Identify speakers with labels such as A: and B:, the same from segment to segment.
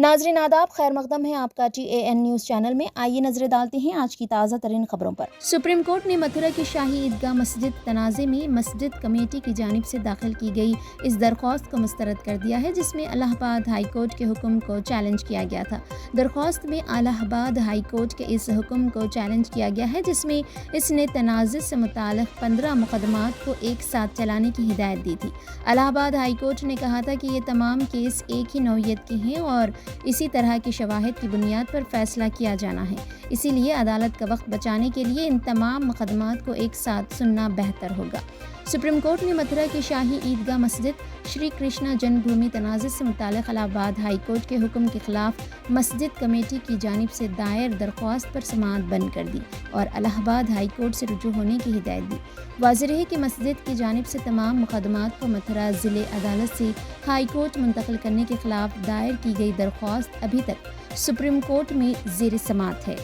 A: ناظرین آداب، خیر مقدم ہے آپ کا TAN نیوز چینل میں۔ آئیے نظر ڈالتے ہیں آج کی تازہ ترین خبروں پر۔ سپریم کورٹ نے متھرا کی شاہی عیدگاہ مسجد تنازع میں مسجد کمیٹی کی جانب سے داخل کی گئی اس درخواست کو مسترد کر دیا ہے، جس میں الہ آباد ہائی کورٹ کے حکم کو چیلنج کیا گیا تھا۔ درخواست میں الہ آباد ہائی کورٹ کے اس حکم کو چیلنج کیا گیا ہے، جس میں اس نے تنازع سے متعلق 15 مقدمات کو ایک ساتھ چلانے کی ہدایت دی تھی۔ الہ آباد ہائی کورٹ نے کہا تھا کہ یہ تمام کیس ایک ہی نوعیت کے ہیں اور اسی طرح کی شواہد کی بنیاد پر فیصلہ کیا جانا ہے، اسی لیے عدالت کا وقت بچانے کے لیے ان تمام مقدمات کو ایک ساتھ سننا بہتر ہوگا۔ سپریم کورٹ نے متھرا کی شاہی عیدگاہ مسجد شری کرشنا جنم بھومی تنازع سے متعلق الہ آباد ہائی کورٹ کے حکم کے خلاف مسجد کمیٹی کی جانب سے دائر درخواست پر سماعت بند کر دی اور الہ آباد ہائی کورٹ سے رجوع ہونے کی ہدایت دی۔ واضح رہے کہ مسجد کی جانب سے تمام مقدمات کو متھرا ضلع عدالت سے ہائی کورٹ منتقل کرنے کے خلاف دائر کی گئی درخواست ابھی تک سپریم کورٹ میں زیر سماعت ہے۔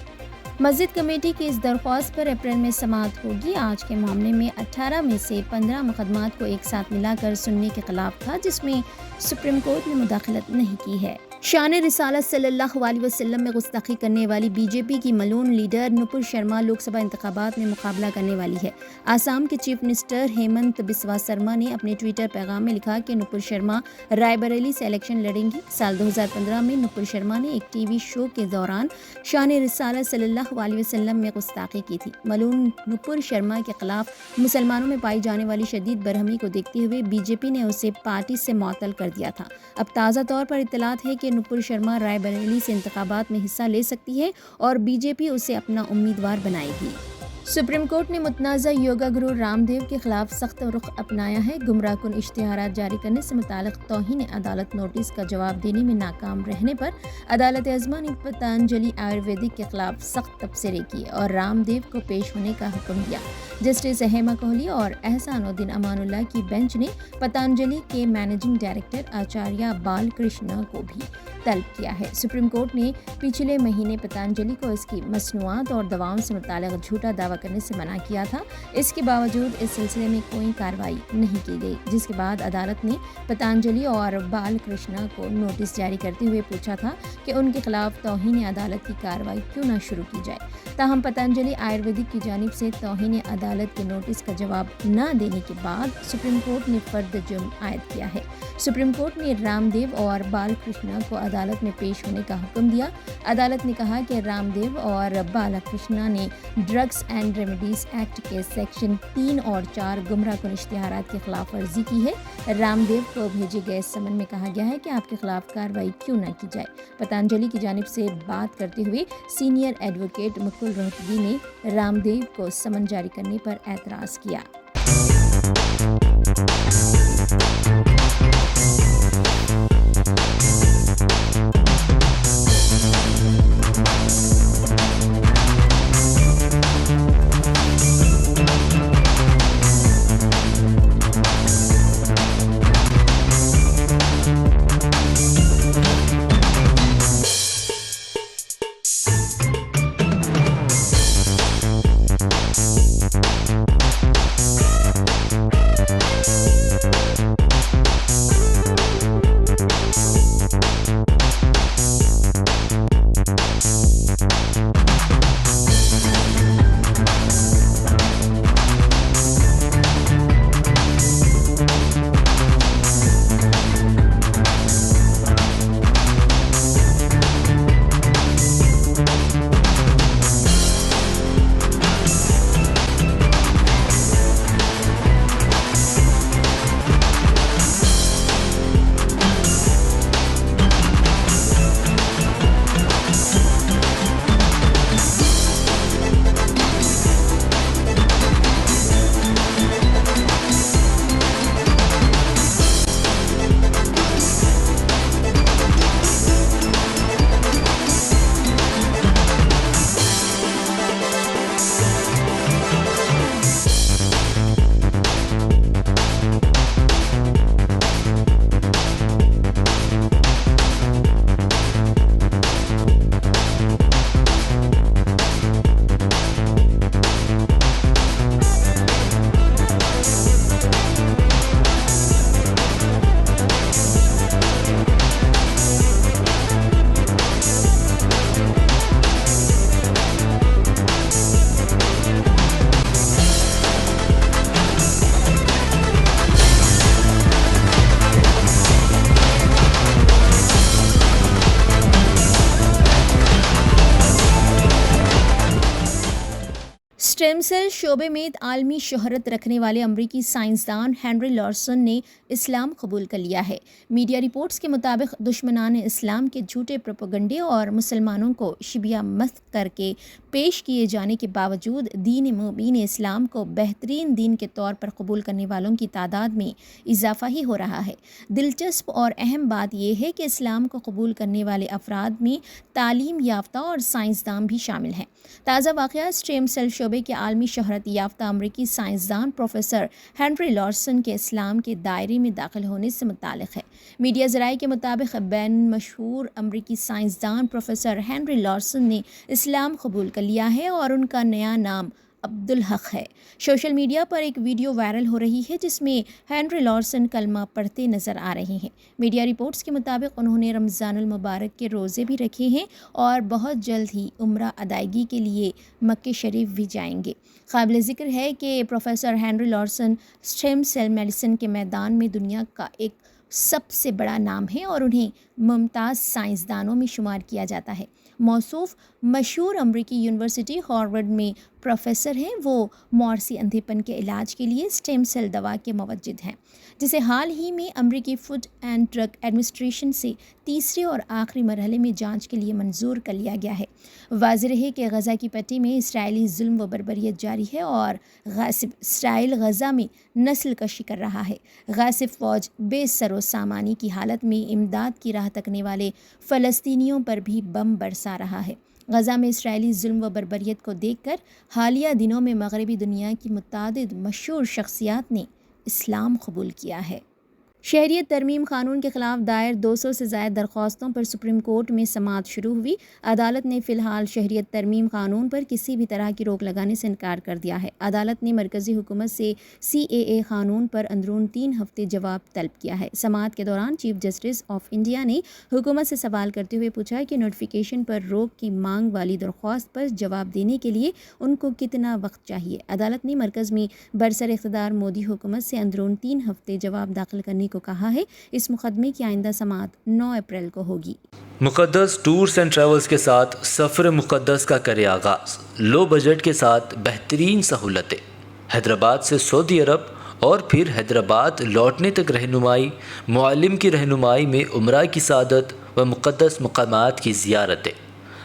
A: مسجد کمیٹی کی اس درخواست پر اپریل میں سماعت ہوگی۔ آج کے معاملے میں 18 میں سے 15 مقدمات کو ایک ساتھ ملا کر سننے کے خلاف تھا، جس میں سپریم کورٹ نے مداخلت نہیں کی ہے۔ شان رسالت صلی اللہ علیہ وسلم میں گستاخی کرنے والی BJP کی ملون لیڈر نپر شرما لوک سبھا انتخابات میں مقابلہ کرنے والی ہے۔ آسام کے چیف منسٹر ہیمنت بسوا سرما نے اپنے ٹویٹر پیغام میں لکھا کہ نپر شرما رائے بریلی سے الیکشن لڑیں گی۔ سال 2015 میں نپر شرما نے ایک TV شو کے دوران شان رسالت صلی اللہ علیہ وسلم میں گستاخی کی تھی۔ ملون نپر شرما کے خلاف مسلمانوں میں پائی جانے والی شدید برہمی کو دیکھتے ہوئے BJP نے اسے پارٹی سے معطل کر دیا تھا۔ اب تازہ طور پر اطلاعات ہے کہ نپر شرما رائے بریلی سے انتخابات میں حصہ لے سکتی ہے اور BJP اسے اپنا امیدوار بنائے گی۔ سپریم کورٹ نے متنازع یوگا گرو رام دیو کے خلاف سخت رخ اپنایا ہے۔ گمراہ کن اشتہارات جاری کرنے سے متعلق توہین عدالت نوٹس کا جواب دینے میں ناکام رہنے پر عدالت عظمیٰ نے پتنجلی آیورویدک کے خلاف سخت تبصرے کیے اور رام دیو کو پیش ہونے کا حکم دیا۔ جسٹس ہیما کوہلی اور احسان الدین امان اللہ کی بینچ نے پتنجلی کے مینیجنگ ڈائریکٹر آچاریہ بال کرشنا کو بھی طلب کیا ہے۔ سپریم کورٹ نے پچھلے مہینے پتنجلی کو اس کی مصنوعات اور دواؤں سے متعلق جھوٹا دعویٰ کرنے سے منع کیا تھا۔ اس کے باوجود اس سلسلے میں کوئی کارروائی نہیں کی گئی، جس کے بعد عدالت نے پتنجلی اور بال کرشنا کو نوٹس جاری کرتے ہوئے پوچھا تھا کہ ان کے خلاف توہین عدالت کی کارروائی کیوں نہ شروع کی جائے۔ تاہم پتنجلی آیورویدک کی جانب سے توہین عدالت کے نوٹس کا جواب نہ دینے کے بعد سپریم کورٹ نے فرد جرم عائد کیا ہے۔ سپریم کورٹ نے رام دیو اور بال کرشنا کو عدالت میں پیش ہونے کا حکم دیا۔ عدالت نے کہا کہ رام دیو اور بالا کرشنا نے ڈرگس اینڈ ریمیڈیز ایکٹ کے سیکشن 3 اور 4 گمراہ کن اشتہارات کی خلاف ورزی کی ہے۔ رام دیو کو بھیجے گئے سمن میں کہا گیا ہے کہ آپ کے خلاف کارروائی کیوں نہ کی جائے۔ پتنجلی کی جانب سے بات کرتے ہوئے سینئر ایڈوکیٹ مکل روہتگی نے رام دیو کو سمن جاری کرنے پر اعتراض کیا۔ स्टेम सेल शोबे में आलमी शोहरत रखने वाले अमरीकी साइंसदान हेनरी लॉर्सन ने इस्लाम कबूल कर लिया है। मीडिया रिपोर्ट्स के मुताबिक दुश्मनान इस्लाम के झूठे प्रोपेगेंडे और मुसलमानों को शिबिया मस्त करके पेश किए जाने के बावजूद दीन मुबीन इस्लाम को बेहतरीन दीन के तौर पर कबूल करने वालों की तादाद में इजाफा ही हो रहा है। दिलचस्प और अहम बात यह है कि इस्लाम को कबूल करने वाले अफराद में तालीम याफ्ता और साइंसदान भी शामिल हैं। ताज़ा वाक़या स्टेम सेल शोबे के आलमी शोहरत याफ्ता अमरीकी साइंसदान प्रोफेसर हेनरी लॉर्सन के इस्लाम के दायरे में दाखिल होने से मुताल्लिक़ है। मीडिया ज़राए के मुताबिक बैन मशहूर अमरीकी साइंसदान प्रोफेसर हेनरी लॉर्सन ने इस्लाम कबूल कर लिया है और उनका नया नाम अब्दुल हक है। सोशल मीडिया पर एक वीडियो वायरल हो रही है जिसमें हेनरी लॉर्सन कलमा पढ़ते नजर आ रहे हैं। मीडिया रिपोर्ट्स के मुताबिक उन्होंने रमज़ानुल मुबारक के रोज़े भी रखे हैं और बहुत जल्द ही उम्रा अदायगी के लिए मक्के शरीफ भी जाएंगे। काबिल ज़िक्र है कि professor Henry Laursen stem cell medicine के मैदान में दुनिया का एक सबसे बड़ा नाम है और उन्हें मुमताज़ साइंसदानों में शुमार किया जाता है। मौसूफ मशहूर अमरीकी यूनिवर्सिटी हार्वर्ड में प्रोफेसर हैं। वो मौरसी अंधेपन के इलाज के लिए स्टेम सेल दवा के मुवज्जिद हैं, जिसे हाल ही में अमरीकी फूड एंड ड्रग एडमिनिस्ट्रेशन से तीसरे और आखिरी मरहले में जांच के लिए मंजूर कर लिया गया है। वाज़ेह है कि गज़ा की पट्टी में इसराइली जुल्म व बर्बरियत जारी है और गासिब इसराइल गज़ा में नस्ल कशी कर रहा है। गासिब फ़ौज बेसरो सामानी की हालत में इमदाद की राह तकने वाले फ़लस्तीनियों पर भी बम बरसा रहा है। गज़ा में इसराइली जुल्म व बर्बरियत को देखकर हालिया दिनों में मगरबी दुनिया की मुतादिद मशहूर शख्सियात ने इस्लाम कबूल किया है। शहरियत तरमीम क़ानून के ख़िलाफ़ दायर 200 से ज़ायद दरख्वास्तों पर सुप्रीम कोर्ट में समाअत शुरू हुई। अदालत ने फ़िलहाल शहरियत तरमीम क़ानून पर किसी भी तरह की रोक लगाने से इनकार कर दिया है। अदालत ने मरकज़ी हुकूमत से CAA क़ानून पर अंदरून 3 हफ़्ते जवाब तलब किया है। समाअत के दौरान चीफ जस्टिस ऑफ इंडिया ने हुकूमत से सवाल करते हुए पूछा कि नोटिफिकेशन पर रोक की मांग वाली दरख्वास्त पर जवाब देने के लिए उनको कितना वक्त चाहिए। अदालत ने मरकज़ में बरसर इख्तिदार मोदी हुकूमत से अंदरून 3 हफ़्ते जवाब दाखिल करने को कहा है। इस मुकदमे की आइंदा समाअत 9 अप्रैल को होगी।
B: मुक़द्दस टूर्स एंड ट्रैवल्स के साथ सफ़र मुक़द्दस का करे आगाज़। लो बजट के साथ बेहतरीन सहूलतें। हैदराबाद से सऊदी अरब और फिर हैदराबाद लौटने तक रहनुमाई, मुअल्लिम की रहनुमाई में उम्रा की सादत व मुक़द्दस मकामात की ज़ियारतें।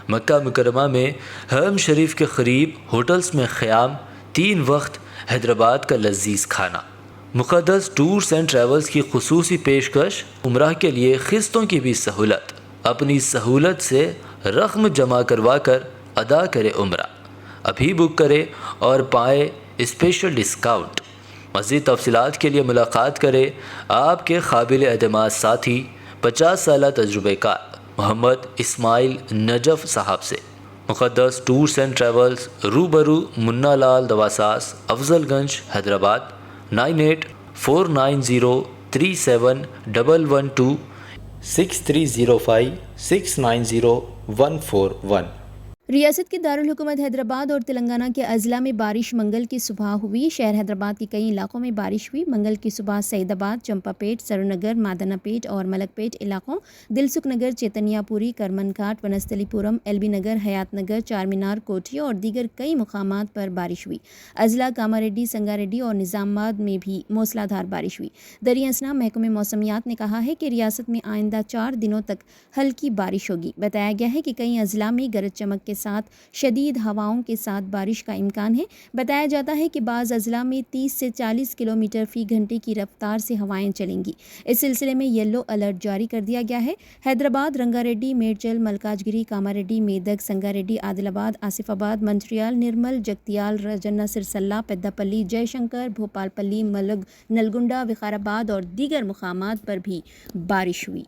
B: मक्का मुकरमा में हरम शरीफ के क़रीब होटल्स में क़याम, 3 वक्त हैदराबाद का लजीज़ खाना। मुक़द्दस टूर्स एंड ट्रैवल्स की खुसूसी पेशकश, उम्रा के लिए क़िस्तों की भी सहूलत। अपनी सहूलत से रक़म जमा करवा कर अदा करे उम्रा। अभी बुक करे और पाए स्पेशल डिस्काउंट। मज़ीद तफ़सीलात के लिए मुलाकात करें आपके काबिल एतमाद साथी 50 साल तजुर्बेकार मोहम्मद इस्माइल नजफ़ साहब से। मुक़द्दस टूर्स एंड ट्रैवल्स, रूबरू मुन्ना लाल दवासास, अफजलगंज, हैदराबाद। 9849037112 6305690141।
A: रियासत के दारुल हुकूमत हैदराबाद और तेलंगाना के अजला में बारिश मंगल की सुबह हुई। शहर हैदराबाद के कई इलाकों में बारिश हुई। मंगल की सुबह सईदाबाद, चंपापेट, सरुनगर, मादनापेट और मलकपेट इलाकों, दिलसुख नगर, चैतन्यापुरी, करमन घाट, वनस्थलीपुरम, LB नगर, हयात नगर, चार मीनार, कोठी और दीगर कई मुकामात पर बारिश हुई। अजला, कामारेड्डी, संगारेड्डी और निज़ामाबाद में भी मूसलाधार बारिश हुई। दरिया असना महकमे मौसमियात ने कहा है कि रियासत में आइंदा 4 दिनों तक हल्की बारिश होगी। बताया गया है कि कई अजला में गरज चमक के साथ शदीद हवाओं के साथ बारिश का इम्कान है। बताया जाता है कि बाज़ अजला में 30 से 40 किलोमीटर फ़ी घंटे की रफ्तार से हवाएं चलेंगी। इस सिलसिले में येलो अलर्ट जारी कर दिया गया है। हैदराबाद, रंगारेड्डी, मेडचल, मलकाजगिरी, कामारेड्डी, मेदक, संगारेड्डी, आदिलाबाद, आसिफाबाद, मंचिर्याल, निर्मल, जगतियाल, रजन्ना, सिरसल्ला, पेद्दापल्ली, जयशंकर, भोपालपल्ली, नलगुंडा, विकाराबाद और दीगर मुकामात पर भी बारिश हुई।